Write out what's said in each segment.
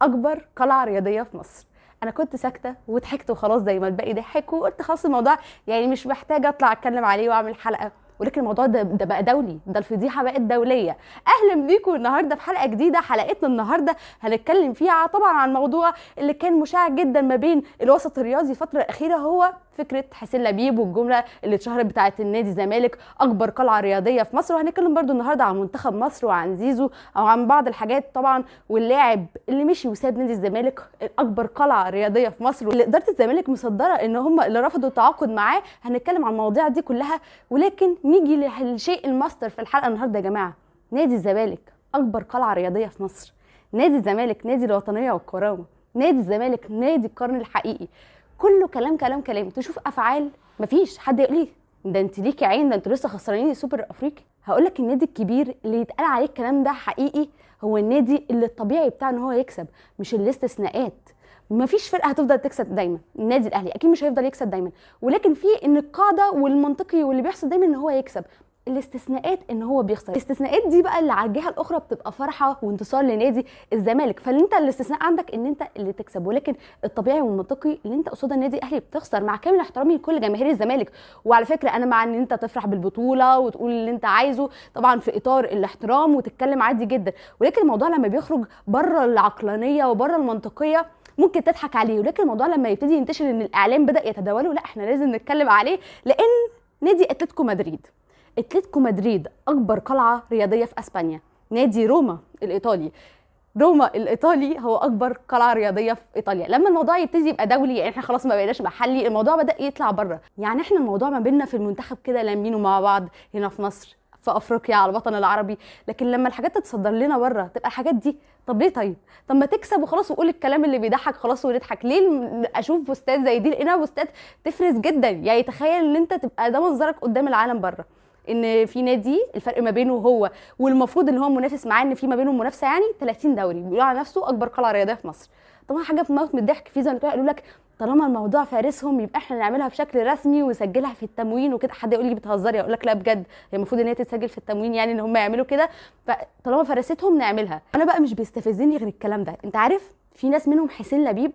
اكبر قلعه رياضيه في مصر. انا كنت ساكته وضحكت وخلاص زي ما الباقي ضحك، وقلت خلاص الموضوع يعني مش محتاجه اطلع اتكلم عليه واعمل حلقه، ولكن الموضوع ده بقى دولي، ده الفضيحه بقت دوليه. اهلا بيكم النهارده في حلقه جديده. حلقتنا النهارده هنتكلم فيها طبعا عن الموضوع اللي كان مشاع جدا ما بين الوسط الرياضي الفتره الاخيره، هو فكره حسين لبيب والجمله اللي اتشهرت بتاعه النادي الزمالك اكبر قلعه رياضيه في مصر. وهنتكلم برده النهارده عن منتخب مصر وعن زيزو او عن بعض الحاجات طبعا، واللاعب اللي مشي وساب نادي الزمالك اكبر قلعه رياضيه في مصر، واللي اداره الزمالك مصدره ان هم اللي رفضوا التعاقد معاه. هنتكلم عن المواضيع دي كلها، ولكن نيجي للشيء الماستر في الحلقه النهارده يا جماعه. نادي الزمالك اكبر قلعه رياضيه في مصر. نادي الزمالك نادي الوطنيه والكرامه. نادي الزمالك نادي القرن الحقيقي. كله كلام كلام كلام، تشوف افعال مفيش حد يقول لي ده انت ليكي عين، ده انتوا لسه خسرانين السوبر الافريقي. هقول لك النادي الكبير اللي يتقال عليه الكلام ده حقيقي هو النادي اللي الطبيعي بتاعه ان هو يكسب، مش الاستثناءات. مفيش فرقه هتفضل تكسب دايما. النادي الاهلي اكيد مش هيفضل يكسب دايما، ولكن في ان القاعده والمنطقي واللي بيحصل دايما ان هو يكسب. الاستثناءات ان هو بيخسر. الاستثناءات دي بقى اللي على الجهه الاخرى بتبقى فرحه وانتصار لنادي الزمالك، فانت الاستثناء عندك ان انت اللي تكسب، ولكن الطبيعي والمنطقي اللي انت قصاد النادي الاهلي بتخسر. مع كامل احترامي لكل جماهير الزمالك، وعلى فكره انا مع ان انت تفرح بالبطوله وتقول اللي انت عايزه طبعا في اطار الاحترام وتتكلم عادي جدا، ولكن الموضوع لما بيخرج بره العقلانيه وبره المنطقيه ممكن تضحك عليه، ولكن الموضوع لما يبتدي ينتشر ان الاعلام بدا يتداوله، لا احنا لازم نتكلم عليه. لان نادي اتلتيكو مدريد، اتلتيكو مدريد اكبر قلعه رياضيه في اسبانيا. نادي روما الايطالي، روما الايطالي هو اكبر قلعه رياضيه في ايطاليا. لما الموضوع يبتدي يبقى دولي، يعني احنا خلاص ما بقيناش محلي، الموضوع بدا يطلع بره. يعني احنا الموضوع ما بيننا في المنتخب كده لامينه مع بعض هنا في مصر، في افريقيا، على الوطن العربي، لكن لما الحاجات تتصدر لنا بره تبقى الحاجات دي طب ليه؟ طب ما تكسب وخلاص وقول الكلام اللي بيضحك خلاص ونضحك. ليه اشوف بوستات زي دي؟ لقيناها بوستات تفرز جدا. يعني تخيل ان انت تبقى ده منظرك قدام العالم بره، ان في نادي الفرق ما بينه هو والمفروض ان هو منافس معاه ان في ما بينهم منافسه، يعني 30 دوري، بيقول على نفسه اكبر قلعه رياضيه في مصر. طبعا حاجه بتموت من الضحك. في زملكاويه قالوا لك طالما الموضوع فارسهم يبقى احنا نعملها بشكل رسمي ونسجلها في التموين وكده. حد يقول لي بتهزري، اقول لك لا بجد، هي المفروض ان هي تتسجل في التموين، يعني ان هم يعملوا كده، فطالما فارستهم نعملها. انا بقى مش بيستفزني غير الكلام ده. انت عارف في ناس منهم حسين لبيب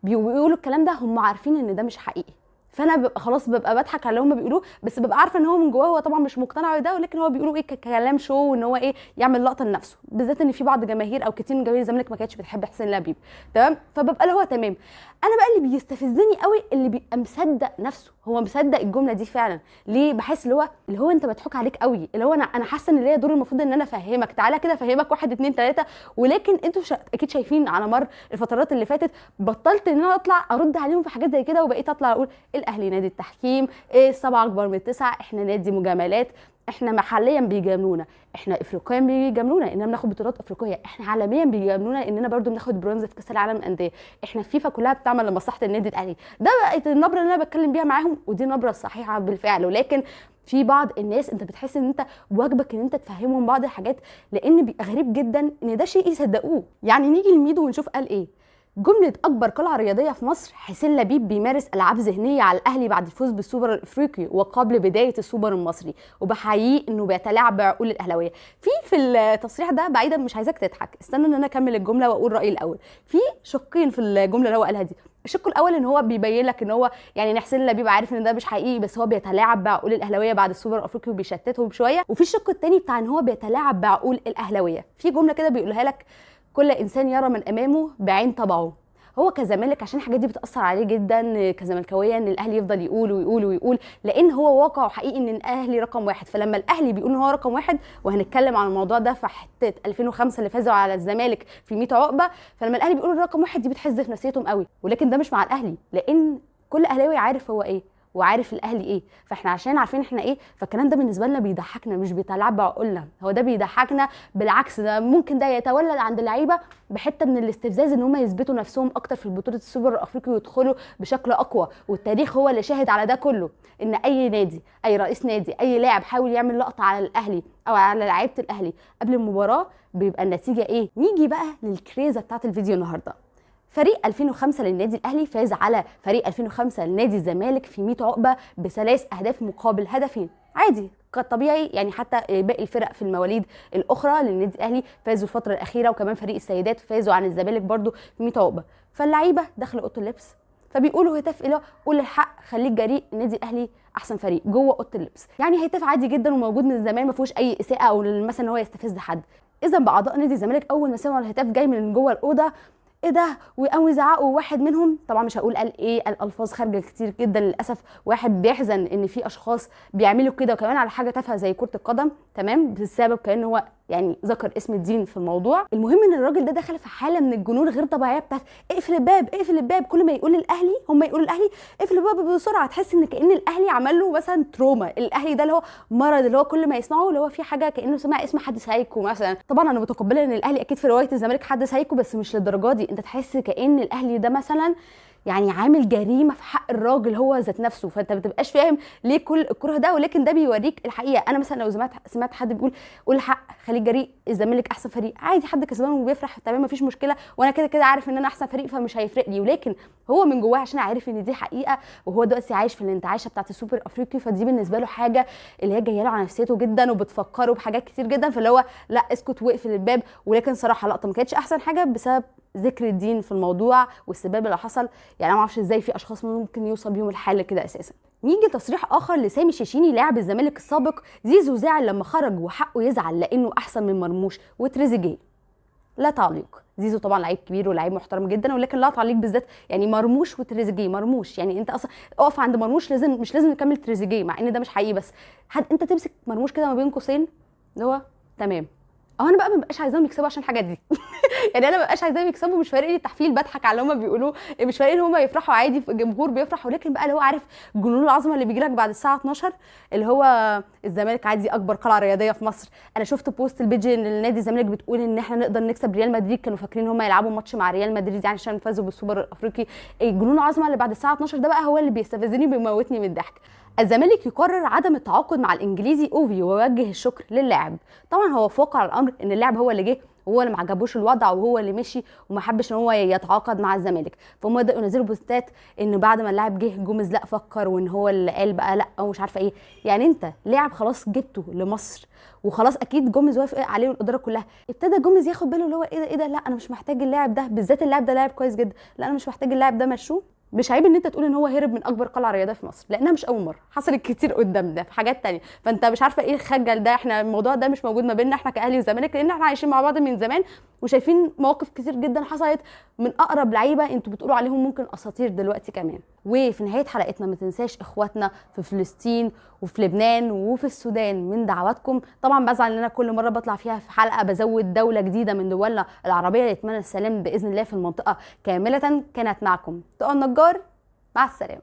بيقولوا الكلام ده هم عارفين ان ده مش حقيقي، فانا ببقى خلاص ببقى بضحك على اللي هم بيقولوه، بس ببقى عارفه ان هو من جواه هو طبعا مش مقتنع بده، ولكن هو بيقولوا ايه ككلام شو، وان هو ايه يعمل لقطه لنفسه، بالذات ان في بعض جماهير او كتير من جماهير الزمالك ما كانتش بتحب حسين لبيب. تمام، فببقى اللي هو تمام. انا بقى اللي بيستفزني قوي اللي بيبقى مصدق نفسه، هو مصدق الجمله دي فعلا. ليه؟ بحس اللي هو انت مضحوك عليك قوي، اللي هو انا حاسه ان ليا دور المفروض ان انا افهمك، تعالى كده افهمك 1 2 3، ولكن انتوا اكيد شايفين على مر الفترات اللي فاتت بطلت ان انا اطلع ارد عليهم في حاجات زي كده، وبقيت اطلع اقول الاهلي نادي التحكيم، ايه السبعه اكبر من التسعه، احنا نادي مجاملات، احنا محليا بيجاملونا، احنا افريقيا بيجاملونا اننا بناخد بطولات افريقيه، احنا عالميا بيجاملونا اننا برضو بناخد برونز في كاس العالم للانديه، احنا الفيفا كلها بتعمل لمصلحه النادي الاهلي. ده بقت النبره اللي انا بتكلم بيها معاهم، ودي النبره الصحيحه بالفعل. ولكن في بعض الناس انت بتحس ان انت واجبك ان انت تفهمهم بعض الحاجات، لان بيبقى غريب جدا ان ده شيء يصدقوه. يعني نيجي لميدو ونشوف قال ايه. جملة أكبر قلعة رياضية في مصر، حسين لبيب بيمارس ألعاب ذهنية على الأهلي بعد الفوز بالسوبر الإفريقي وقبل بداية السوبر المصري، وبحييه إنه بيتلاعب بعقول الأهلاوية. في التصريح ده بعيدا، مش عايزاك تضحك، استنى إن أنا أكمل الجملة وأقول رأيي الأول. في شقين في الجملة اللي هو قالها دي. الشق الاول ان هو بيبين لك ان هو يعني حسين لبيب عارف ان ده مش حقيقي، بس هو بيتلاعب بعقول الاهلاويه بعد السوبر الافريقي وبيشتتهم شويه. وفي الشق الثاني بتاع ان هو بيتلاعب بعقول الاهلاويه، في جمله كده بيقولها لك: كل انسان يرى من امامه بعين طبعه. هو كزمالك عشان الحاجات دي بتاثر عليه جدا كزملكاويه، ان الاهلي يفضل يقول ويقول ويقول، لان هو واقع حقيقي ان الاهلي رقم واحد. فلما الاهلي بيقول ان هو رقم واحد، وهنتكلم عن الموضوع ده في حته 2005 اللي فازوا على الزمالك في 100 عقبه، فلما الاهلي بيقول رقم واحد دي بتحز في نفسيتهم قوي. ولكن ده مش مع الاهلي، لان كل اهلاوي عارف هو ايه وعارف الاهلي ايه، فاحنا عشان عارفين احنا ايه، فالكلام ده بالنسبه لنا بيضحكنا، مش بيتلعب بعقولنا، هو ده بيضحكنا. بالعكس ده ممكن ده يتولد عند اللعيبه بحته من الاستفزاز، ان هم يثبتوا نفسهم اكتر في بطوله السوبر الافريقي ويدخلوا بشكل اقوى. والتاريخ هو اللي شاهد على ده كله، ان اي نادي، اي رئيس نادي، اي لاعب حاول يعمل لقطه على الاهلي او على لعيبه الاهلي قبل المباراه بيبقى النتيجه ايه. نيجي بقى للكريزه بتاعت الفيديو النهارده. فريق 2005 للنادي الاهلي فاز على فريق 2005 لنادي الزمالك في 100 عقبه ب3 أهداف مقابل هدفين. عادي، كطبيعي يعني حتى باقي الفرق في المواليد الاخرى للنادي الاهلي فازوا الفتره الاخيره، وكمان فريق السيدات فازوا عن الزمالك برده في 100 عقبه. فاللعيبه داخله اوضه اللبس فبيقولوا هتاف الى قول الحق خليك جريء، النادي الاهلي احسن فريق جوه اوضه اللبس. يعني هتاف عادي جدا وموجود من زمان، ما فيهوش اي اساءه او مثلا ان هو يستفز حد. اذا باعضاء نادي الزمالك اول ما سمعوا الهتاف جاي من جوه الاوضه ايه ده وقاموا يزعقوا. واحد منهم طبعا مش هقول قال ايه، قال الفاظ خارجه كتير جدا للاسف. واحد بيحزن ان في اشخاص بيعملوا كده وكمان على حاجه تافهه زي كره القدم، تمام، بسبب كان هو يعني ذكر اسم الدين في الموضوع. المهم ان الراجل ده دخل في حاله من الجنون غير طبيعيه بتاعت اقفل الباب اقفل الباب. كل ما يقول الاهلي هم يقولوا الاهلي اقفل الباب بسرعه، تحس ان كان الاهلي عمل له مثلا تروما. الاهلي ده اللي هو مرض، اللي هو كل ما يسمعه اللي هو في حاجه كانه سمع اسم حد سايكو مثلا. طبعا انا متقبله ان الاهلي اكيد في روايه الزمالك حد سايكو، بس مش للدرجه دي. انت تحس كأن الاهلي ده مثلا يعني عامل جريمه في حق الراجل هو ذات نفسه، فانت ما بتبقاش فاهم ليه كل الكره ده. ولكن ده بيوريك الحقيقه. انا مثلا لو سمعت حد بيقول قول الحق خليك جريء الزمالك احسن فريق، عادي حد كسبان وبيفرح تمام مفيش مشكله، وانا كده كده عارف ان انا احسن فريق فمش هيفرق لي. ولكن هو من جواه عشان عارف ان دي حقيقه، وهو دلوقتي عايش في الانتعاشه بتاعت السوبر الافريقي، فدي بالنسبه له حاجه اللي هي جايه له على نفسيته جدا وبتفكره بحاجات كتير جدا. فاللي هو لا اسكت واقفل الباب. ولكن صراحه لقطه ما كانتش احسن حاجه بسبب ذكر الدين في الموضوع والسباب اللي حصل. يعني انا ما اعرفش ازاي في اشخاص ممكن يوصل بيهم الحال كده اساسا. نيجي تصريح اخر لسامي الشيشيني لاعب الزمالك السابق. زيزو زعل لما خرج وحقه يزعل لانه احسن من مرموش وتريزيجيه. لا تعليق. زيزو طبعا لعيب كبير ولاعيب محترم جدا، ولكن لا تعليق بالذات يعني مرموش وتريزيجيه. مرموش يعني انت اصلا اقف عند مرموش، مش لازم نكمل تريزيجيه مع ان ده مش حقيقي، بس انت تمسك مرموش كده ما بين قوسين اللي هو تمام. انا بقى ما بقاش عايزاهم يكسبوا عشان الحاجات دي يعني انا ما بقاش عايزاهم يكسبوا، مش فارق لي التحفيل، بضحك على اللي هم بيقولوه، مش فارق لي ان هم يفرحوا عادي، الجمهور بيفرح. ولكن بقى اللي هو عارف جنون العظمه اللي بيجي لك بعد الساعه 12 اللي هو الزمالك عادي اكبر قلعه رياضيه في مصر. انا شفت بوست البيج ان النادي الزمالك بتقول ان احنا نقدر نكسب ريال مدريد، كانوا فاكرين ان هم يلعبوا ماتش مع ريال مدريد يعني عشان فازوا بالسوبر الافريقي. جنون العظمه اللي بعد الساعه 12 ده بقى هو اللي بيستفزني وبيموتني من الضحك. الزمالك يقرر عدم التعاقد مع الانجليزي اوفي ويوجه الشكر للاعب. طبعا هو في واقع الامر ان اللاعب هو اللي جه وهو اللي ما عجبوش الوضع وهو اللي مشي وما حبش ان هو يتعاقد مع الزمالك. فهم بداوا ينزلوا بوستات ان بعد ما اللاعب جه جوميز لا فكر وان هو اللي قال بقى لا ومش عارفه ايه. يعني انت لاعب خلاص جبته لمصر وخلاص اكيد جوميز وافق عليه والاداره كلها، ابتدى جوميز ياخد باله اللي هو ايه ده لا انا مش محتاج اللاعب ده، بالذات اللاعب ده لاعب كويس جدا، لا انا مش محتاج اللاعب ده مشوه. مش عيب ان انت تقول ان هو هرب من اكبر قلعه رياضيه في مصر، لانها مش اول مره، حصلت كتير قدام ده في حاجات تانية. فانت مش عارفه ايه الخجل ده. احنا الموضوع ده مش موجود ما بيننا احنا كاهلي وزمالك، لان احنا عايشين مع بعض من زمان وشايفين مواقف كتير جدا حصلت من اقرب لعيبه انتوا بتقولوا عليهم ممكن اساطير دلوقتي كمان. وفي نهايه حلقتنا ما تنساش اخواتنا في فلسطين وفي لبنان وفي السودان من دعواتكم. طبعا بزعل ان انا كل مره بطلع فيها في حلقه بزود دوله جديده من دولنا العربيه ليتمنى السلام باذن الله في المنطقه كامله. كانت معكم طه النجار، مع السلامة.